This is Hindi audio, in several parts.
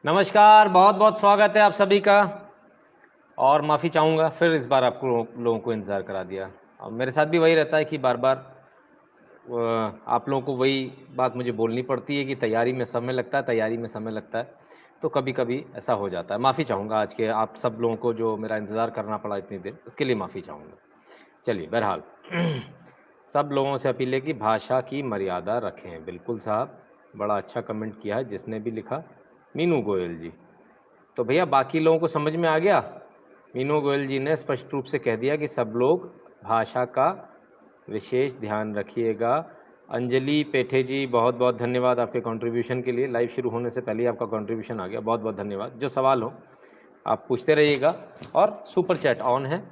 नमस्कार, बहुत बहुत स्वागत है आप सभी का। और माफ़ी चाहूँगा फिर इस बार आपको लोगों को इंतज़ार करा दिया। अब मेरे साथ भी वही रहता है कि बार-बार आप लोगों को वही बात मुझे बोलनी पड़ती है कि तैयारी में समय लगता है, तैयारी में समय लगता है। तो कभी-कभी ऐसा हो जाता है। माफ़ी चाहूँगा आज के आप सब लोगों को जो मेरा इंतज़ार करना पड़ा इतनी देर, उसके लिए माफ़ी चाहूँगा। चलिए, बहरहाल सब लोगों से अपील है कि भाषा की मर्यादा रखें। बिल्कुल साहब, बड़ा अच्छा कमेंट किया है जिसने भी लिखा, मीनू गोयल जी। तो भैया बाकी लोगों को समझ में आ गया? मीनू गोयल जी ने स्पष्ट रूप से कह दिया कि सब लोग भाषा का विशेष ध्यान रखिएगा। अंजलि पेठे जी, बहुत-बहुत धन्यवाद आपके कंट्रीब्यूशन के लिए। लाइव शुरू होने से पहले ही आपका कंट्रीब्यूशन आ गया, बहुत-बहुत धन्यवाद। जो सवाल हो आप पूछते रहिएगा और सुपर चैट ऑन है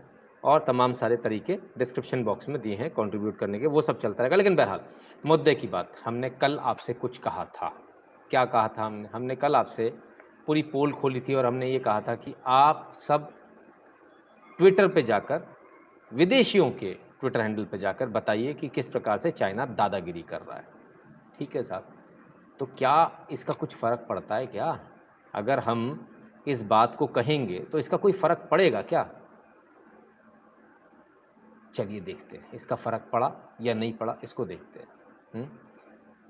और तमाम सारे तरीके डिस्क्रिप्शन बॉक्स में दिए हैं कंट्रीब्यूट करने के, वो सब चलता रहेगा। लेकिन बहरहाल मुद्दे की बात, हमने कल आपसे कुछ कहा था। क्या कहा था हमने? हमने कल आपसे पूरी पोल खोली थी और हमने ये कहा था कि आप सब ट्विटर पे जाकर, विदेशियों के ट्विटर हैंडल पे जाकर बताइए कि किस प्रकार से चाइना दादागिरी कर रहा है। ठीक है साहब? तो क्या इसका कुछ फ़र्क पड़ता है क्या? अगर हम इस बात को कहेंगे तो इसका कोई फ़र्क पड़ेगा क्या? चलिए देखते हैं, इसका फ़र्क पड़ा या नहीं पड़ा, इसको देखते हैं।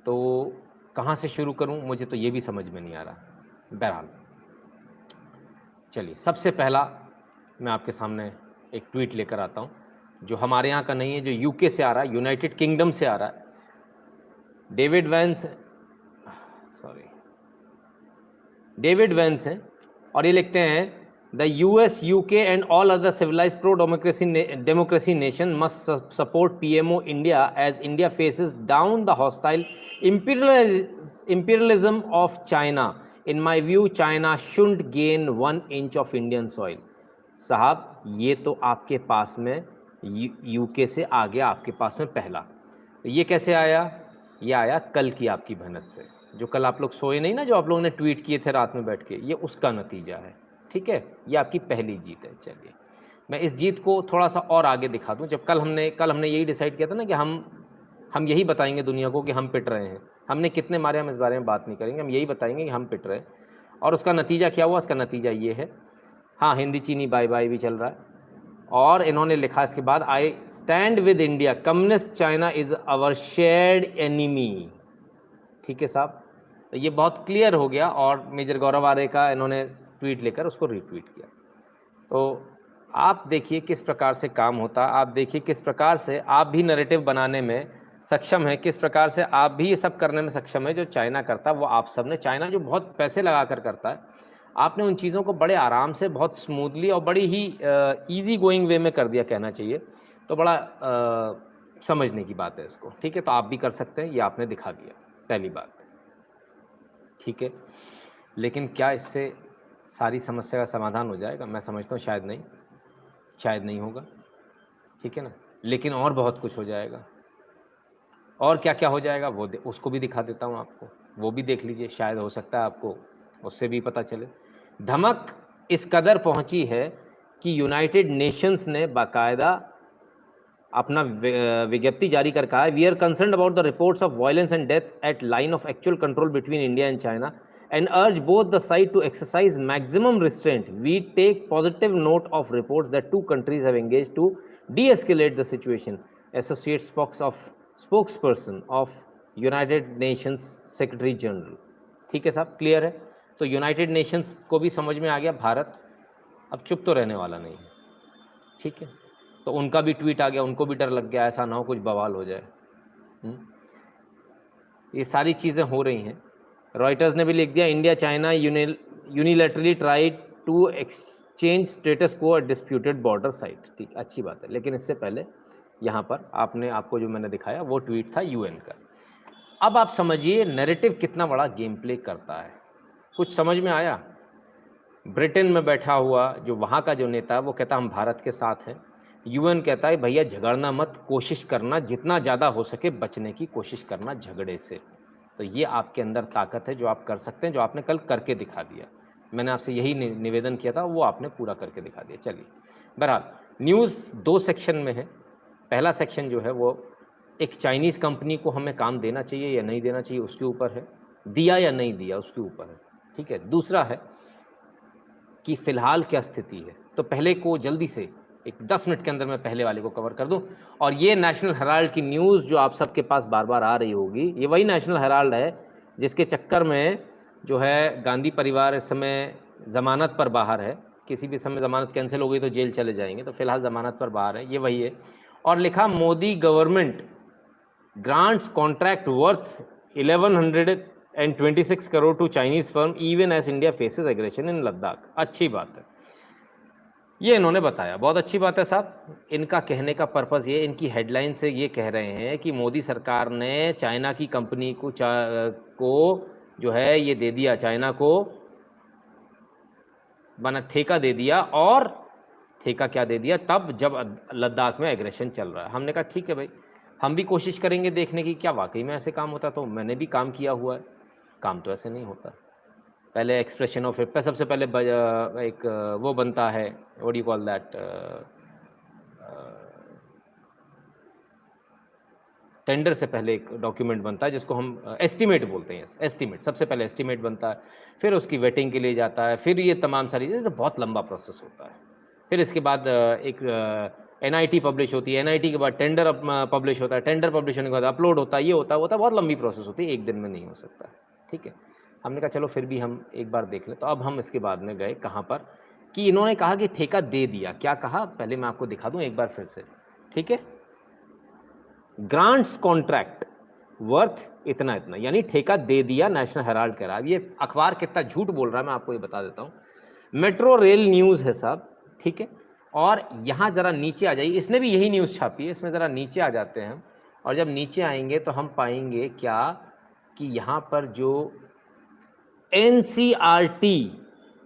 तो कहाँ से शुरू करूँ, मुझे तो ये भी समझ में नहीं आ रहा। बहरहाल चलिए, सबसे पहला मैं आपके सामने एक ट्वीट लेकर आता हूँ, जो हमारे यहाँ का नहीं है, जो यूके से आ रहा है, यूनाइटेड किंगडम से आ रहा है। डेविड वैंस हैं और ये लिखते हैं, the US, UK and all other civilised pro democracy nation must support PMO India as India faces down the hostile imperialism of China. In my view, China shouldn't gain 1 inch of Indian soil. साहब, ये तो आपके पास में यूके से आ गया, आपके पास में पहला। ये कैसे आया? ये आया कल की आपकी मेहनत से। जो कल आप लोग सोए नहीं ना, जो आप लोगों ने ट्वीट किए थे रात में बैठ के, ये उसका नतीजा है। ठीक है, ये आपकी पहली जीत है। चलिए, मैं इस जीत को थोड़ा सा और आगे दिखा दूं। जब कल हमने यही डिसाइड किया था ना कि हम यही बताएंगे दुनिया को कि हम पिट रहे हैं। हमने कितने मारे हम इस बारे में बात नहीं करेंगे, हम यही बताएंगे कि हम पिट रहे हैं। और उसका नतीजा क्या हुआ? उसका नतीजा ये है, हाँ, हिंदी चीनी बाय बाय भी चल रहा है। और इन्होंने लिखा इसके बाद, I stand with India, communist China is our shared enemy. ठीक है साहब, तो ये बहुत क्लियर हो गया। और मेजर गौरव आर्य का इन्होंने ट्वीट लेकर उसको रीट्वीट किया। तो आप देखिए किस प्रकार से काम होता है, आप देखिए किस प्रकार से आप भी नैरेटिव बनाने में सक्षम है, किस प्रकार से आप भी ये सब करने में सक्षम है जो चाइना करता है। वो आप सब ने, चाइना जो बहुत पैसे लगा कर करता है, आपने उन चीज़ों को बड़े आराम से, बहुत स्मूथली और बड़ी ही ईजी गोइंग वे में कर दिया, कहना चाहिए। तो बड़ा समझने की बात है इसको। ठीक है, तो आप भी कर सकते हैं, ये आपने दिखा दिया, पहली बात। ठीक है, लेकिन क्या इससे सारी समस्या का समाधान हो जाएगा? मैं समझता हूँ शायद नहीं होगा। ठीक है ना, लेकिन और बहुत कुछ हो जाएगा। और क्या क्या हो जाएगा वो उसको भी दिखा देता हूँ आपको, वो भी देख लीजिए, शायद हो सकता है आपको उससे भी पता चले। धमक इस कदर पहुंची है कि यूनाइटेड नेशंस ने बाकायदा अपना विज्ञप्ति जारी कर कहा है, we are concern about the reports of violence and death at line of actual control between India and China and urge both the side to exercise maximum restraint. We take positive note of reports that two countries have engaged to de-escalate the situation. Associate spokesperson of United Nations Secretary General. ठीक है साहब, क्लियर है? तो यूनाइटेड नेशंस को भी समझ में आ गया, भारत अब चुप तो रहने वाला नहीं है। ठीक है, तो उनका भी ट्वीट आ गया, उनको भी डर लग गया, ऐसा ना हो कुछ बवाल हो जाए। ये सारी चीज़ें हो रही हैं। रॉयटर्स ने भी लिख दिया, India China unilaterally try to exchange status quo disputed border site. ठीक, अच्छी बात है, लेकिन इससे पहले यहाँ पर आपको जो मैंने दिखाया वो ट्वीट था यूएन का। अब आप समझिए नैरेटिव कितना बड़ा गेम प्ले करता है। कुछ समझ में आया? ब्रिटेन में बैठा हुआ जो वहाँ का जो नेता है वो कहता हम भारत के साथ हैं। यूएन कहता है भैया झगड़ना मत, कोशिश करना जितना ज़्यादा हो सके बचने की कोशिश करना झगड़े से। तो ये आपके अंदर ताकत है जो आप कर सकते हैं, जो आपने कल करके दिखा दिया। मैंने आपसे यही निवेदन किया था, वो आपने पूरा करके दिखा दिया। चलिए, बहरहाल न्यूज़ 2 सेक्शन में है। पहला सेक्शन जो है वो एक चाइनीज़ कंपनी को हमें काम देना चाहिए या नहीं देना चाहिए उसके ऊपर है, दिया या नहीं दिया उसके ऊपर है। ठीक है। दूसरा है कि फ़िलहाल क्या स्थिति है, तो पहले को जल्दी से एक 10 मिनट के अंदर मैं पहले वाले को कवर कर दूं। और ये नेशनल हेराल्ड की न्यूज़ जो आप सबके पास बार बार आ रही होगी, ये वही नेशनल हेराल्ड है जिसके चक्कर में जो है गांधी परिवार इस समय ज़मानत पर बाहर है। किसी भी समय ज़मानत कैंसिल हो गई तो जेल चले जाएंगे, तो फिलहाल ज़मानत पर बाहर है, ये वही है। और लिखा Modi government grants contract worth 1126 crore to Chinese firm even as India faces aggression in Ladakh. अच्छी बात है, ये इन्होंने बताया, बहुत अच्छी बात है साहब। इनका कहने का पर्पज़ ये, इनकी हेडलाइन से ये कह रहे हैं कि मोदी सरकार ने चाइना की कंपनी को जो है ये दे दिया, चाइना को बना ठेका दे दिया। और ठेका क्या दे दिया, तब जब लद्दाख में एग्रेशन चल रहा है। हमने कहा ठीक है भाई, हम भी कोशिश करेंगे देखने की क्या वाकई में ऐसे काम होता। तो मैंने भी काम किया हुआ है, काम तो ऐसे नहीं होता। पहले एक्सप्रेशन ऑफ पे सबसे पहले एक वो बनता है, what you call that, tender से पहले एक डॉक्यूमेंट बनता है जिसको हम एस्टीमेट बोलते हैं। एस्टीमेट, सबसे पहले एस्टीमेट बनता है, फिर उसकी वेटिंग के लिए जाता है, फिर ये तमाम सारी चीज़ें, तो बहुत लंबा प्रोसेस होता है। फिर इसके बाद एक NIT पब्लिश होती है, NIT के बाद टेंडर पब्लिश होता है, टेंडर पब्लिश होने के बाद अपलोड होता है, ये होता है बहुत लंबी प्रोसेस होती है, एक दिन में नहीं हो सकता। ठीक है, हमने कहा चलो फिर भी हम एक बार देख लें। तो अब हम इसके बाद में गए कहाँ पर, कि इन्होंने कहा कि ठेका दे दिया। क्या कहा, पहले मैं आपको दिखा दूँ एक बार फिर से। ठीक है, ग्रांट्स कॉन्ट्रैक्ट वर्थ इतना इतना, यानी ठेका दे दिया, नेशनल हेराल्ड कह रहा है। ये अखबार कितना झूठ बोल रहा है मैं आपको ये बता देता हूँ। मेट्रो रेल न्यूज़ है साहब, ठीक है। और यहाँ ज़रा नीचे आ जाइए, इसने भी यही न्यूज़ छापी है, इसमें ज़रा नीचे आ जाते हैं हम। और जब नीचे आएंगे तो हम पाएंगे क्या, कि यहाँ पर जो NCRT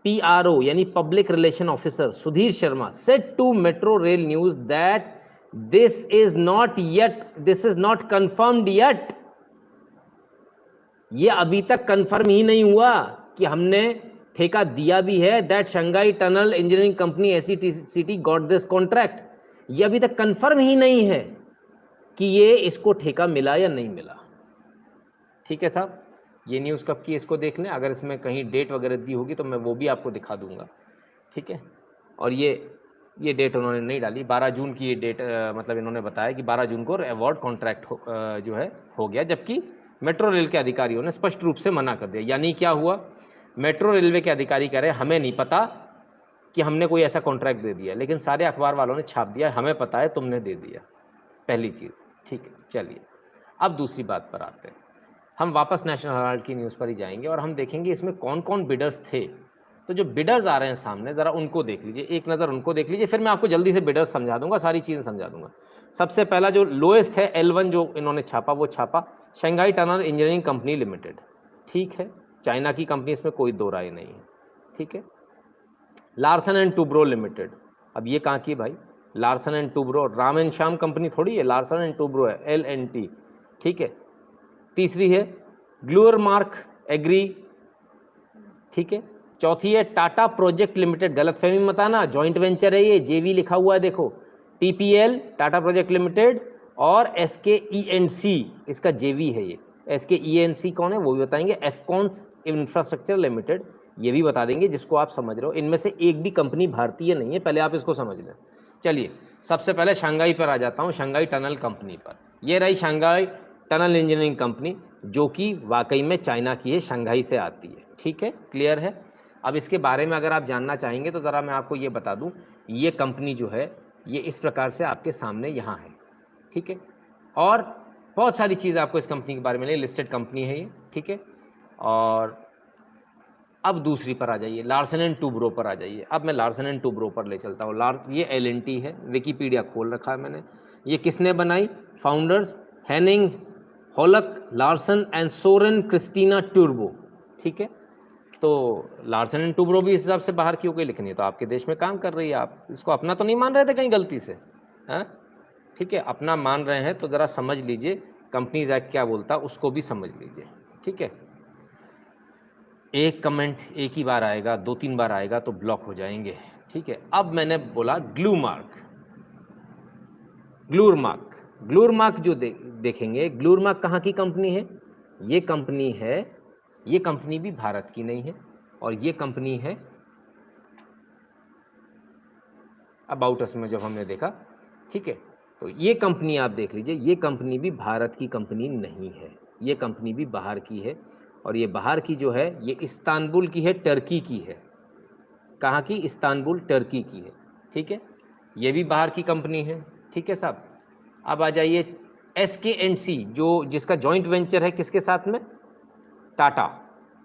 PRO यानी public relation officer Sudhir Sharma said to metro rail news that this is not confirmed yet. ये अभी तक कंफर्म ही नहीं हुआ कि हमने ठेका दिया भी है। That Shanghai tunnel engineering company SETC got this contract. ये अभी तक कंफर्म ही नहीं है कि ये इसको ठेका मिला या नहीं मिला। ठीक है साहब, ये न्यूज़ कब की, इसको देख लें। अगर इसमें कहीं डेट वगैरह दी होगी तो मैं वो भी आपको दिखा दूंगा। ठीक है, और ये डेट उन्होंने नहीं डाली, 12 जून की ये डेट, मतलब इन्होंने बताया कि 12 जून को अवार्ड कॉन्ट्रैक्ट जो है हो गया, जबकि मेट्रो रेल के अधिकारियों ने स्पष्ट रूप से मना कर दिया। यानी क्या हुआ, मेट्रो रेलवे के अधिकारी कह रहे हैं हमें नहीं पता कि हमने कोई ऐसा कॉन्ट्रैक्ट दे दिया, लेकिन सारे अखबार वालों ने छाप दिया हमें पता है तुमने दे दिया। पहली चीज़, ठीक है। चलिए अब दूसरी बात पर आते हैं। हम वापस नेशनल हेराल्ड की न्यूज़ पर ही जाएंगे और हम देखेंगे इसमें कौन कौन बिडर्स थे। तो जो बिडर्स आ रहे हैं सामने, ज़रा उनको देख लीजिए, एक नज़र उनको देख लीजिए, फिर मैं आपको जल्दी से बिडर्स समझा दूंगा, सारी चीज़ें समझा दूंगा। सबसे पहला जो लोएस्ट है L1 जो इन्होंने छापा, वो छापा Shanghai tunnel engineering company limited. ठीक है, चाइना की कंपनी, इसमें कोई दो राय नहीं है। ठीक है, लार्सन एंड टूब्रो लिमिटेड। अब ये कहाँ की भाई, Larsen and Toubro, Ram and Shyam company थोड़ी है, लार्सन एंड टूब्रो है, LNT। ठीक है, तीसरी है ग्लूअरमार्क एग्री। ठीक है, चौथी है टाटा प्रोजेक्ट लिमिटेड। गलतफहमी मत आना, जॉइंट वेंचर है ये, JV लिखा हुआ है देखो, TPL टाटा प्रोजेक्ट लिमिटेड और SKENC इसका JV है ये। SKENC कौन है वो भी बताएंगे, एफकॉन्स इंफ्रास्ट्रक्चर लिमिटेड ये भी बता देंगे, जिसको आप समझ रहे हो। इनमें से एक भी कंपनी भारतीय नहीं है, पहले आप इसको समझ लें। चलिए सबसे पहले शंघाई पर आ जाता हूँ, शंघाई टनल कंपनी पर। ये रही शंघाई टनल इंजीनियरिंग कंपनी, जो कि वाकई में चाइना की है, शंघाई से आती है। ठीक है, क्लियर है। अब इसके बारे में अगर आप जानना चाहेंगे तो ज़रा मैं आपको ये बता दूं, ये कंपनी जो है ये इस प्रकार से आपके सामने यहाँ है। ठीक है, और बहुत सारी चीज़ आपको इस कंपनी के बारे में, लिस्टेड कंपनी है ये। ठीक है, और अब दूसरी पर आ जाइए, लार्सन एंड टूब्रो पर आ जाइए। अब मैं लार्सन एंड टूब्रो पर ले चलता हूँ। ये LNT है, विकीपीडिया खोल रखा है मैंने। ये किसने बनाई, founders Henning Holck Larsen and Soren Kristina Toubro. ठीक है, तो लार्सन एंड टूब्रो भी इस हिसाब से बाहर क्यों गई, लेकिन ये तो आपके देश में काम कर रही है। आप इसको अपना तो नहीं मान रहे थे कहीं गलती से, हैं? ठीक है, अपना मान रहे हैं तो ज़रा समझ लीजिए, कंपनीज एक्ट क्या बोलता है उसको भी समझ लीजिए। ठीक है, एक कमेंट एक ही बार आएगा, 2-3 बार आएगा तो ब्लॉक हो जाएंगे। ठीक है, अब मैंने बोला ग्लूरमार्क जो देखेंगे, ग्लूरमार्क कहाँ की कंपनी है, ये कंपनी भी भारत की नहीं है, और ये कंपनी है अबाउट अस में जब हमने देखा, ठीक है। तो ये कंपनी आप देख लीजिए, ये कंपनी भी भारत की कंपनी नहीं है, ये कंपनी भी बाहर की है। और ये बाहर की जो है ये इस्तांबुल की है, टर्की की है। कहाँ की? इस्तांबुल, टर्की की है, ठीक है। ये भी बाहर की कंपनी है, ठीक है साहब। अब आ जाइए SKNC, जो जिसका जॉइंट वेंचर है किसके साथ में? टाटा।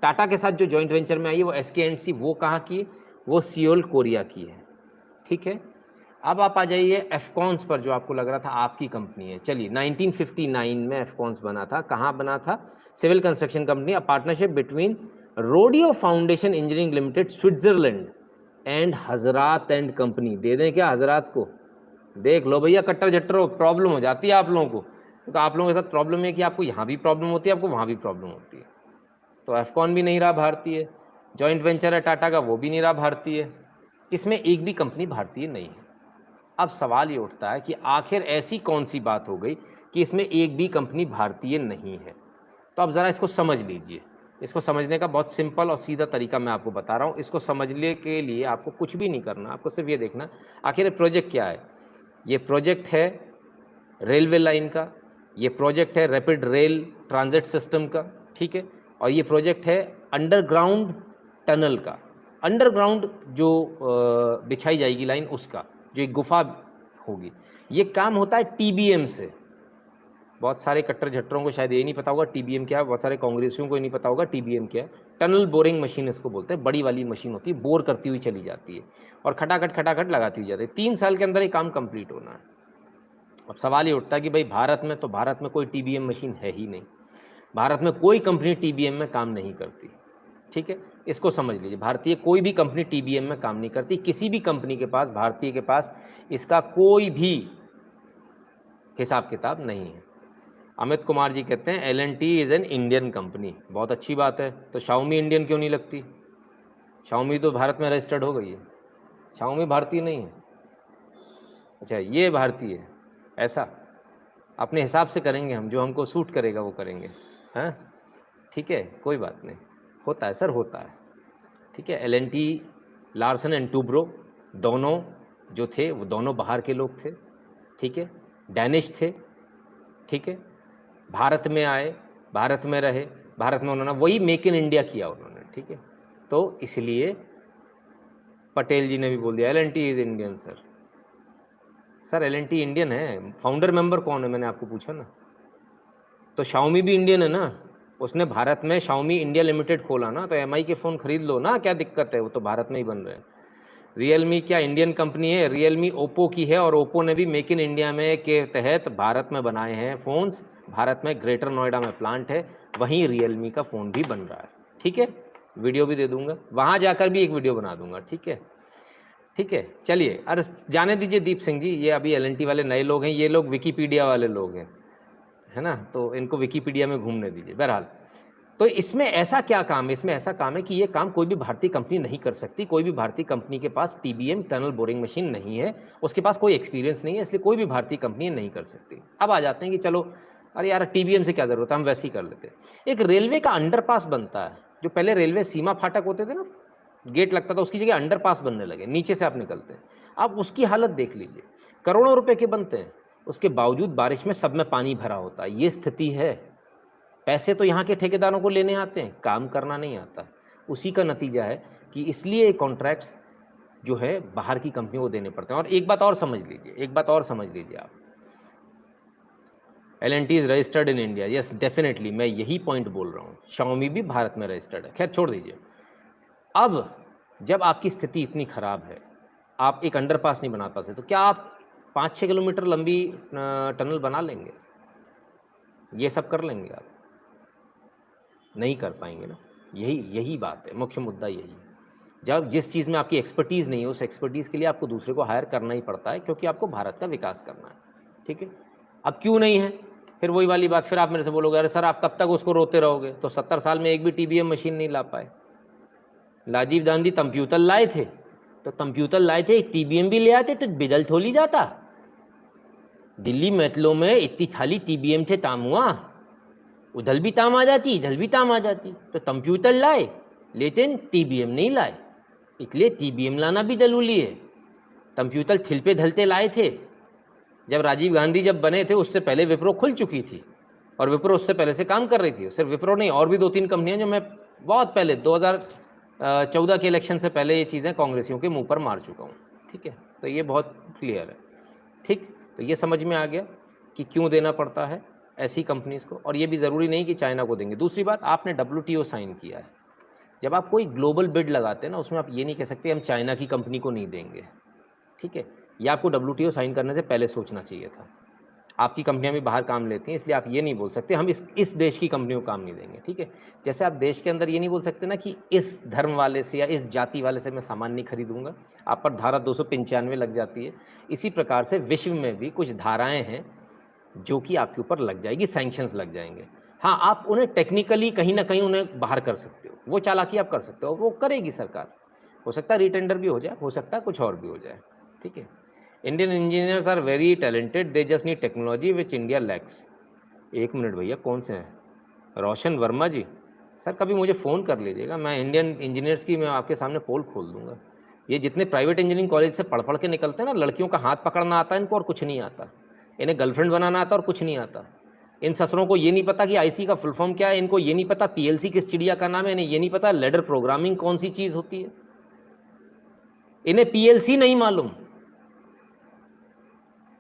टाटा के साथ जो जॉइंट वेंचर में आई है वो SKNC, वो कहाँ की है? वो सियोल, कोरिया की है, ठीक है। अब आप आ जाइए एफकॉन्स पर, जो आपको लग रहा था आपकी कंपनी है। चलिए 1959 में एफकॉन्स बना था। कहाँ बना था? Civil construction company, a partnership between Rodio foundation engineering limited Switzerland and Hazarat and company. दे दें क्या हजरात को? देख लो भैया, कट्टर जट्टर हो, प्रॉब्लम हो जाती है आप लोगों को। तो आप लोगों के साथ प्रॉब्लम है कि आपको यहाँ भी प्रॉब्लम होती है, आपको वहाँ भी प्रॉब्लम होती है। तो एफकॉन भी नहीं रहा भारतीय, जॉइंट वेंचर है टाटा का, वो भी नहीं रहा भारतीय। इसमें एक भी कंपनी भारतीय नहीं है। अब सवाल ये उठता है कि आखिर ऐसी कौन सी बात हो गई कि इसमें एक भी कंपनी भारतीय नहीं है। तो अब ज़रा इसको समझ लीजिए। इसको समझने का बहुत सिंपल और सीधा तरीका मैं आपको बता रहा हूँ। इसको समझने के लिए आपको कुछ भी नहीं करना, आपको सिर्फ ये देखना आखिर ये प्रोजेक्ट क्या है। ये प्रोजेक्ट है रेलवे लाइन का, ये प्रोजेक्ट है रैपिड रेल ट्रांजिट सिस्टम का, ठीक है। और ये प्रोजेक्ट है अंडरग्राउंड टनल का, अंडरग्राउंड जो बिछाई जाएगी लाइन उसका, जो एक गुफा होगी। ये काम होता है TBM से। बहुत सारे कट्टर झट्टरों को शायद ये नहीं पता होगा TBM क्या है, बहुत सारे कांग्रेसियों को नहीं पता होगा TBM क्या है। टनल बोरिंग मशीन इसको बोलते हैं, बड़ी वाली मशीन होती है, बोर करती हुई चली जाती है और खटाखट लगाती हुई जाती है। 3 साल के अंदर ये काम कंप्लीट होना है। अब सवाल ये उठता है कि भाई भारत में, तो भारत में कोई TBM मशीन है ही नहीं, भारत में कोई कंपनी TBM में काम नहीं करती, ठीक है। इसको समझ लीजिए, भारतीय कोई भी कंपनी TBM में काम नहीं करती। किसी भी कंपनी के पास, भारतीय के पास इसका कोई भी हिसाब किताब नहीं है। अमित कुमार जी कहते हैं L&T is an Indian company. बहुत अच्छी बात है। तो शाओमी इंडियन क्यों नहीं लगती? शाओमी तो भारत में रजिस्टर्ड हो गई है, शाओमी भारतीय नहीं है। अच्छा, ये भारतीय है, ऐसा? अपने हिसाब से करेंगे हम, जो हमको सूट करेगा वो करेंगे, हैं? ठीक है, कोई बात नहीं, होता है सर, होता है, ठीक है। L&T, लार्सन एंड टूब्रो दोनों जो थे वो दोनों बाहर के लोग थे, ठीक है, डैनिश थे, ठीक है। भारत में आए, भारत में रहे, भारत में उन्होंने वही मेक इन इंडिया किया उन्होंने, ठीक है। तो इसलिए पटेल जी ने भी बोल दिया L&T is Indian. Sir L&T Indian है, फाउंडर मेंबर कौन है मैंने आपको पूछा ना। तो शाओमी भी इंडियन है ना, उसने भारत में शाओमी इंडिया लिमिटेड खोला ना, तो MI के फ़ोन खरीद लो ना, क्या दिक्कत है, वो तो भारत में ही बन रहे हैं। रियलमी क्या इंडियन कंपनी है? रियलमी ओप्पो की है, और ओप्पो ने भी मेक इन इंडिया में के तहत भारत में बनाए हैं फ़ोन्स। भारत में ग्रेटर नोएडा में प्लांट है, वहीं रियलमी का फ़ोन भी बन रहा है, ठीक है। वीडियो भी दे दूंगा, वहाँ जाकर भी एक वीडियो बना दूंगा, ठीक है, ठीक है। चलिए, अरे जाने दीजिए दीप सिंह जी, ये अभी L&T वाले नए लोग हैं, ये लोग विकीपीडिया वाले लोग हैं, है ना, तो इनको विकीपीडिया में घूमने दीजिए। बहरहाल, तो इसमें ऐसा क्या काम है? इसमें ऐसा काम है कि ये काम कोई भी भारतीय कंपनी नहीं कर सकती। कोई भी भारतीय कंपनी के पास TBM टनल बोरिंग मशीन नहीं है, उसके पास कोई एक्सपीरियंस नहीं है, इसलिए कोई भी भारतीय कंपनी नहीं कर सकती। अब आ जाते हैं कि चलो, अरे यार TBM से क्या ज़रूरत है, हम वैसे ही कर लेते हैं। एक रेलवे का अंडरपास बनता है, जो पहले रेलवे सीमा फाटक होते थे ना, गेट लगता था, उसकी जगह अंडरपास बनने लगे, नीचे से आप निकलते हैं। अब उसकी हालत देख लीजिए, करोड़ों रुपए के बनते हैं, उसके बावजूद बारिश में सब में पानी भरा होता है। ये स्थिति है। पैसे तो यहाँ के ठेकेदारों को लेने आते हैं, काम करना नहीं आता। उसी का नतीजा है कि इसलिए कॉन्ट्रैक्ट्स जो है बाहर की कंपनियों को देने पड़ते हैं। और एक बात और समझ लीजिए, एक बात और समझ लीजिए आप, L&T is registered in India, yes definitely, मैं यही पॉइंट बोल रहा हूँ। शाओमी भी भारत में रजिस्टर्ड है, खैर छोड़ दीजिए। अब जब आपकी स्थिति इतनी ख़राब है, आप एक अंडरपास नहीं बना पाते, तो क्या आप 5-6 किलोमीटर लंबी टनल बना लेंगे? ये सब कर लेंगे आप? नहीं कर पाएंगे ना। यही बात है, मुख्य मुद्दा यही है। जब जिस चीज़ में आपकी एक्सपर्टीज़ नहीं है, उस एक्सपर्टीज़ के लिए आपको दूसरे को हायर करना ही पड़ता है, क्योंकि आपको भारत का विकास करना है, ठीक है। अब क्यों नहीं है? फिर वही वाली बात, फिर आप मेरे से बोलोगे अरे सर आप कब तक उसको रोते रहोगे? तो 70 साल में एक भी TBM मशीन नहीं ला पाए। राजीव गांधी कंप्यूटर लाए थे, तो कंप्यूटर लाए थे, TBM भी ले आते तो बिदल थोड़ी जाता। दिल्ली मेट्रो में इतनी थाली TBM थे तामुआ, उधर भी ताम आ जाती, इधर भी ताम आ जाती। तो कंप्यूटर लाए, लेकिन TBM नहीं लाए, इसलिए TBM लाना भी जरूरी है। कंप्यूटर थिलपे धलते लाए थे, जब राजीव गांधी जब बने थे उससे पहले विप्रो खुल चुकी थी और विप्रो उससे पहले से काम कर रही थी। सिर्फ विप्रो नहीं, और भी 2-3 कंपनियां जो मैं बहुत पहले 2014 के इलेक्शन से पहले ये चीज़ें कांग्रेसियों के मुंह पर मार चुका हूँ। ठीक है, तो ये बहुत क्लियर है। ठीक, तो ये समझ में आ गया कि क्यों देना पड़ता है ऐसी कंपनीज़ को, और ये भी ज़रूरी नहीं कि चाइना को देंगे। दूसरी बात, आपने WTO साइन किया है। जब आप कोई ग्लोबल बिड लगाते हैं ना, उसमें आप ये नहीं कह सकते हम चाइना की कंपनी को नहीं देंगे। ठीक है, ये आपको WTO साइन करने से पहले सोचना चाहिए था। आपकी कंपनियां भी बाहर काम लेती हैं, इसलिए आप ये नहीं बोल सकते हम इस देश की कंपनियों को काम नहीं देंगे। ठीक है, जैसे आप देश के अंदर ये नहीं बोल सकते ना कि इस धर्म वाले से या इस जाति वाले से मैं सामान नहीं खरीदूंगा, आप पर धारा 295 लग जाती है। इसी प्रकार से विश्व में भी कुछ धाराएं हैं जो कि आपके ऊपर लग जाएगी, सैंक्शंस लग जाएंगे। हाँ, आप उन्हें टेक्निकली कहीं ना कहीं उन्हें बाहर कर सकते हो, वो चालाकी आप कर सकते हो, वो करेगी सरकार। हो सकता है रिटेंडर भी हो जाए, हो सकता है कुछ और भी हो जाए। ठीक है, Indian engineers are very talented, they just need technology which India lacks. 1 minute भैया, कौन से हैं? रोशन वर्मा जी, सर कभी मुझे फ़ोन कर लीजिएगा, मैं इंडियन इंजीनियर्स की मैं आपके सामने पोल खोल दूंगा। ये जितने प्राइवेट इंजीनियरिंग कॉलेज से पढ़ के निकलते हैं ना, लड़कियों का हाथ पकड़ना आता है इनको और कुछ नहीं आता, इन्हें गर्लफ्रेंड बनाना आता और कुछ नहीं आता। इन ससुरों को ये नहीं पता कि IC का फुल फॉर्म क्या है, इनको ये नहीं पता PLC किस चिड़िया का नाम है, इन्हें ये नहीं पता लेडर प्रोग्रामिंग कौन सी चीज़ होती है, इन्हें PLC नहीं मालूम।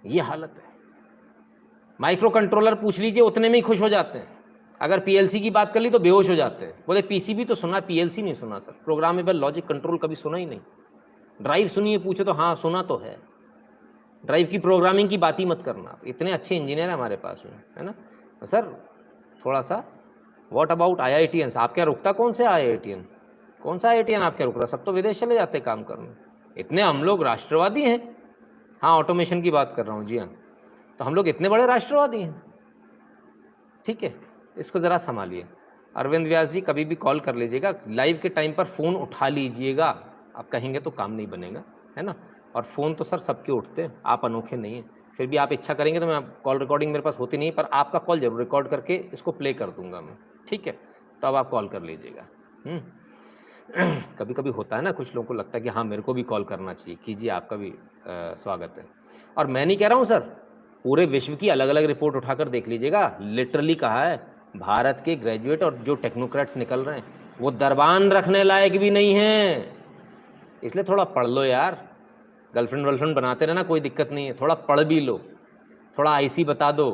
ये हालत है। माइक्रो कंट्रोलर पूछ लीजिए, उतने में ही खुश हो जाते हैं। अगर PLC की बात कर ली तो बेहोश हो जाते हैं, बोले PCB तो सुना, PLC नहीं सुना सर, प्रोग्रामेबल लॉजिक कंट्रोल कभी सुना ही नहीं। ड्राइव सुनिए पूछे तो हाँ सुना तो है, ड्राइव की प्रोग्रामिंग की बात ही मत करना। इतने अच्छे इंजीनियर हैं हमारे पास में, है ना। तो सर थोड़ा सा व्हाट अबाउट IITians, आप क्या रुकता कौन से IITian, कौन सा IITian आप क्या रुक रहा, सब तो विदेश चले जाते काम करने। इतने हम लोग राष्ट्रवादी हैं। हाँ, ऑटोमेशन की बात कर रहा हूँ, जी हाँ, तो हम लोग इतने बड़े राष्ट्रवादी हैं। ठीक है, इसको ज़रा संभालिए। अरविंद व्यास जी, कभी भी कॉल कर लीजिएगा, लाइव के टाइम पर फ़ोन उठा लीजिएगा, आप कहेंगे तो काम नहीं बनेगा, है ना। और फ़ोन तो सर सबके उठते हैं, आप अनोखे नहीं हैं। फिर भी आप इच्छा करेंगे तो मैं कॉल रिकॉर्डिंग मेरे पास होती नहीं, पर आपका कॉल जरूर रिकॉर्ड करके इसको प्ले कर दूंगा मैं। ठीक है, तो अब आप कॉल कर लीजिएगा। कभी कभी होता है ना, कुछ लोगों को लगता है कि हाँ मेरे को भी कॉल करना चाहिए, कीजिए, आपका भी स्वागत है। और मैं नहीं कह रहा हूँ सर, पूरे विश्व की अलग अलग रिपोर्ट उठाकर देख लीजिएगा, लिटरली कहा है भारत के ग्रेजुएट और जो टेक्नोक्रेट्स निकल रहे हैं वो दरबान रखने लायक भी नहीं है। इसलिए थोड़ा पढ़ लो यार, गर्लफ्रेंड वर्लफ्रेंड बनाते रहना कोई दिक्कत नहीं है, थोड़ा पढ़ भी लो, थोड़ा IC बता दो,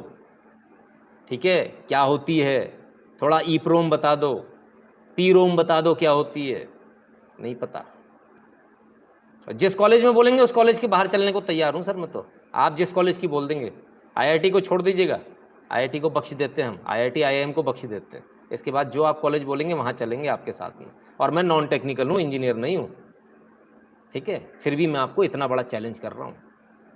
ठीक है क्या होती है, थोड़ा EPROM बता दो, PROM बता दो क्या होती है, नहीं पता। जिस कॉलेज में बोलेंगे उस कॉलेज के बाहर चलने को तैयार हूँ सर मैं तो। आप जिस कॉलेज की बोल देंगे, IIT को छोड़ दीजिएगा, IIT को बख्श देते हैं हम, IIT IIM को बख्श देते हैं। इसके बाद जो आप कॉलेज बोलेंगे वहाँ चलेंगे आपके साथ में। और मैं नॉन टेक्निकल हूँ, इंजीनियर नहीं हूँ, ठीक है, फिर भी मैं आपको इतना बड़ा चैलेंज कर रहा हूँ।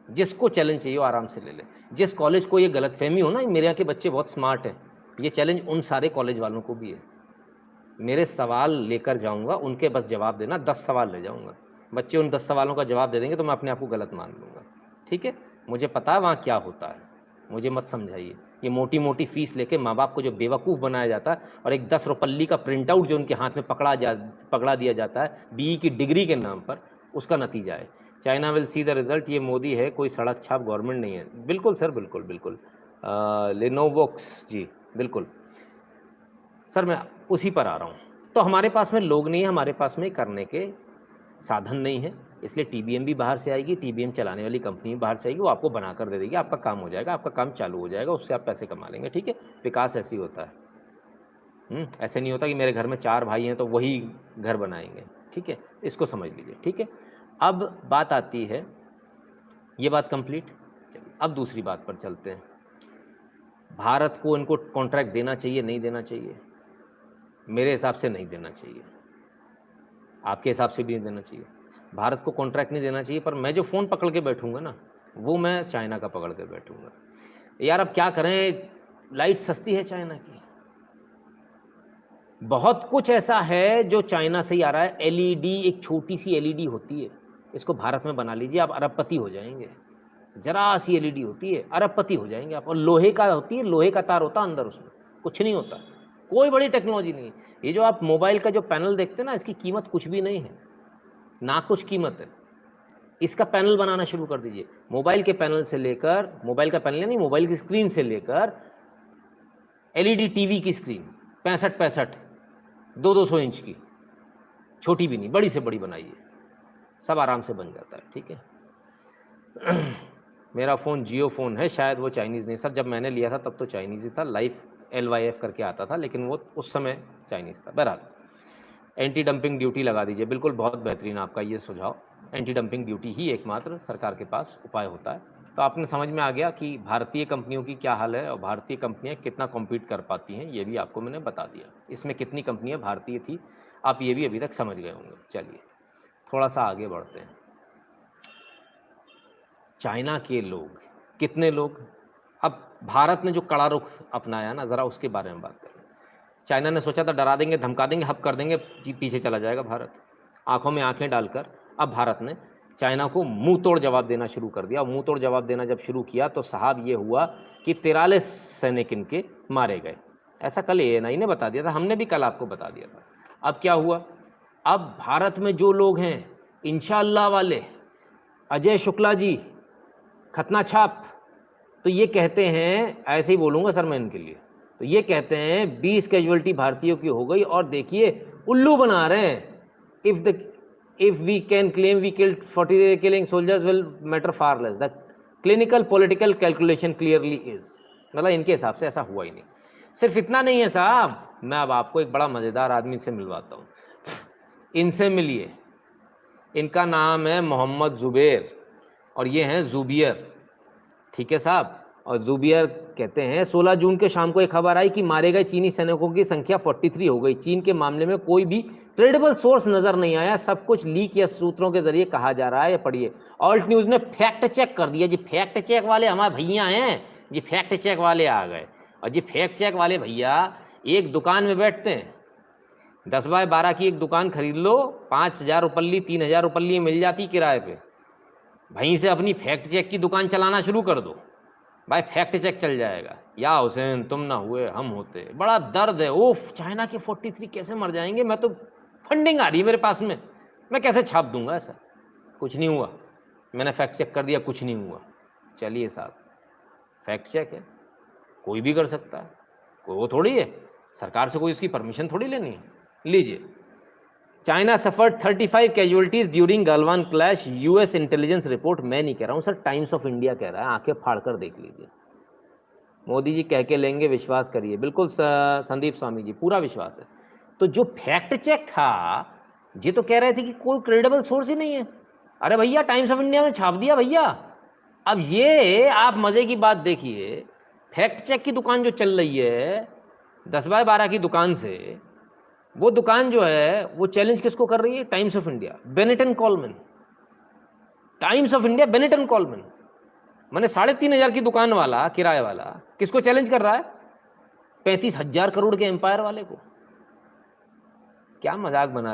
जिसको चैलेंज चाहिए वो आराम से ले ले। जिस कॉलेज को ये गलतफहमी हो ना मेरे यहाँ के बच्चे बहुत स्मार्ट हैं, ये चैलेंज उन सारे कॉलेज वालों को भी है। मेरे सवाल लेकर जाऊँगा, उनके बस जवाब देना, 10 सवाल ले जाऊँगा, बच्चे उन 10 सवालों का जवाब दे देंगे तो मैं अपने आप को गलत मान लूँगा। ठीक है, मुझे पता है वहाँ क्या होता है, मुझे मत समझाइए। ये मोटी मोटी फीस लेके माँ बाप को जो बेवकूफ़ बनाया जाता है और एक 10 रुपये का प्रिंट आउट जो उनके हाथ में पकड़ा दिया जाता है BE की डिग्री के नाम पर, उसका नतीजा है China will see the result. ये मोदी है, कोई सड़क छाप गवर्नमेंट नहीं है। बिल्कुल सर, बिल्कुल बिल्कुल। लेनोवोक्स जी, बिल्कुल सर, मैं उसी पर आ रहा हूँ। तो हमारे पास में लोग नहीं है, हमारे पास में करने के साधन नहीं है, इसलिए TBM भी बाहर से आएगी, TBM चलाने वाली कंपनी बाहर से आएगी, वो आपको बना कर दे देगी, आपका काम हो जाएगा, आपका काम चालू हो जाएगा, उससे आप पैसे कमा लेंगे। ठीक है, विकास ऐसे ही होता है। ऐसे नहीं होता कि मेरे घर में 4 भाई हैं तो वही घर बनाएंगे। ठीक है, इसको समझ लीजिए। ठीक है, अब बात आती है, ये बात कंप्लीट। चलिए अब दूसरी बात पर चलते हैं। भारत को इनको कॉन्ट्रैक्ट देना चाहिए, नहीं देना चाहिए? मेरे हिसाब से नहीं देना चाहिए, आपके हिसाब से भी नहीं देना चाहिए। भारत को कॉन्ट्रैक्ट नहीं देना चाहिए, पर मैं जो फ़ोन पकड़ के बैठूंगा ना, वो मैं चाइना का पकड़ के बैठूंगा। यार अब क्या करें, लाइट सस्ती है चाइना की, बहुत कुछ ऐसा है जो चाइना से ही आ रहा है। LED, एक छोटी सी LED होती है, इसको भारत में बना लीजिए, आप अरबपति हो जाएंगे। जरा सी LED होती है, अरबपति हो जाएंगे आप। और लोहे का होती है, लोहे का तार होता है अंदर, उसमें कुछ नहीं होता। कोई बड़ी टेक्नोलॉजी नहीं है। ये जो आप मोबाइल का जो पैनल देखते हैं ना, इसकी कीमत कुछ भी नहीं है, ना कुछ कीमत है। इसका पैनल बनाना शुरू कर दीजिए। मोबाइल के पैनल से लेकर, मोबाइल का पैनल नहीं, मोबाइल की स्क्रीन से लेकर एलईडी टीवी की स्क्रीन 65 200 इंच की, छोटी भी नहीं, बड़ी से बड़ी बनाइए, सब आराम से बन जाता है। ठीक है। मेरा फ़ोन जियो फ़ोन है, शायद वो चाइनीज़ नहीं सर, जब मैंने लिया था तब तो चाइनीज़ ही था, लाइफ LYF करके आता था, लेकिन वो उस समय चाइनीज़ था। बहरहाल एंटी डंपिंग ड्यूटी लगा दीजिए, बिल्कुल बहुत बेहतरीन आपका ये सुझाव। एंटी डंपिंग ड्यूटी ही एकमात्र सरकार के पास उपाय होता है। तो आपने समझ में आ गया कि भारतीय कंपनियों की क्या हाल है और भारतीय कंपनियां कितना कॉम्पीट कर पाती हैं, ये भी आपको मैंने बता दिया। इसमें कितनी कंपनियां भारतीय थी, आप ये भी अभी तक समझ गए होंगे। चलिए थोड़ा सा आगे बढ़ते हैं। चाइना के लोग, कितने लोग, अब भारत ने जो कड़ा रुख अपनाया ना, ज़रा उसके बारे में बात करें। चाइना ने सोचा था डरा देंगे, धमका देंगे, हप कर देंगे, पीछे चला जाएगा भारत, आंखों में आंखें डालकर। अब भारत ने चाइना को मुंह तोड़ जवाब देना शुरू कर दिया। मुंह तोड़ जवाब देना जब शुरू किया तो साहब ये हुआ कि 43 सैनिक इनके मारे गए। ऐसा कल ANI ने बता दिया था, हमने भी कल आपको बता दिया था। अब क्या हुआ, अब भारत में जो लोग हैं इंशाअल्लाह वाले, अजय शुक्ला जी, खतना छाप, तो ये कहते हैं, ऐसे ही बोलूँगा सर मैं इनके लिए, तो ये कहते हैं 20 कैजुअलिटी भारतीयों की हो गई, और देखिए उल्लू बना रहे हैं। If we can claim we killed 40 killing soldiers will matter far less, the clinical political calculation clearly is, मतलब इनके हिसाब से ऐसा हुआ ही नहीं। सिर्फ इतना नहीं है साहब, मैं अब आपको एक बड़ा मज़ेदार आदमी से मिलवाता हूँ, इनसे मिलिए। इनका नाम है मोहम्मद जुबैर और ये हैं जुबियर। ठीक है साहब, और जुबियर कहते हैं 16 जून के शाम को एक खबर आई कि मारे गए चीनी सैनिकों की संख्या 43 हो गई। चीन के मामले में कोई भी क्रेडिबल सोर्स नजर नहीं आया, सब कुछ लीक या सूत्रों के जरिए कहा जा रहा है। पढ़िए, ऑल्ट न्यूज़ ने फैक्ट चेक कर दिया जी। फैक्ट चेक वाले हमारे भैया हैं जी, फैक्ट चेक वाले आ गए। और जी फैक्ट चेक वाले भैया एक दुकान में बैठते हैं, 10 बाय 12 की एक दुकान खरीद लो, 5,000 रुपल्ली 3,000 रुपल्ली मिल जाती किराए पे। वहीं से अपनी फैक्ट चेक की दुकान चलाना शुरू कर दो भाई, फैक्ट चेक चल जाएगा। या हुसैन तुम ना हुए हम होते, बड़ा दर्द है। ओफ, चाइना के 43 कैसे मर जाएंगे, मैं तो फंडिंग आ रही है मेरे पास में, मैं कैसे छाप दूंगा ऐसा। कुछ नहीं हुआ, मैंने फैक्ट चेक कर दिया, कुछ नहीं हुआ। चलिए साहब, फैक्ट चेक है, कोई भी कर सकता है, कोई वो थोड़ी है, सरकार से कोई उसकी परमिशन थोड़ी लेनी है। लीजिए, China suffered 35 casualties during Galwan clash, US intelligence report. मैं नहीं कह रहा हूँ सर, टाइम्स ऑफ इंडिया कह रहा है, आंखें फाड़ कर देख लीजिए। मोदी जी कह के लेंगे, विश्वास करिए। बिल्कुल संदीप स्वामी जी, पूरा विश्वास है। तो जो फैक्ट चेक था, ये तो कह रहे थे कि कोई क्रेडिबल सोर्स ही नहीं है। अरे भैया, टाइम्स ऑफ इंडिया में छाप दिया भैया। अब ये आप मज़े की बात देखिए, फैक्ट चेक की दुकान जो चल रही है 10 बाय 12 की दुकान से, वो दुकान जो है वो चैलेंज किसको कर रही है? Times of India, Benetton Coleman. Times of India, Benetton Coleman, मैंने 3,500 की दुकान वाला, किराए वाला, किसको चैलेंज कर रहा है? 35,000 करोड़ के एम्पायर वाले को। क्या मजाक बना रहे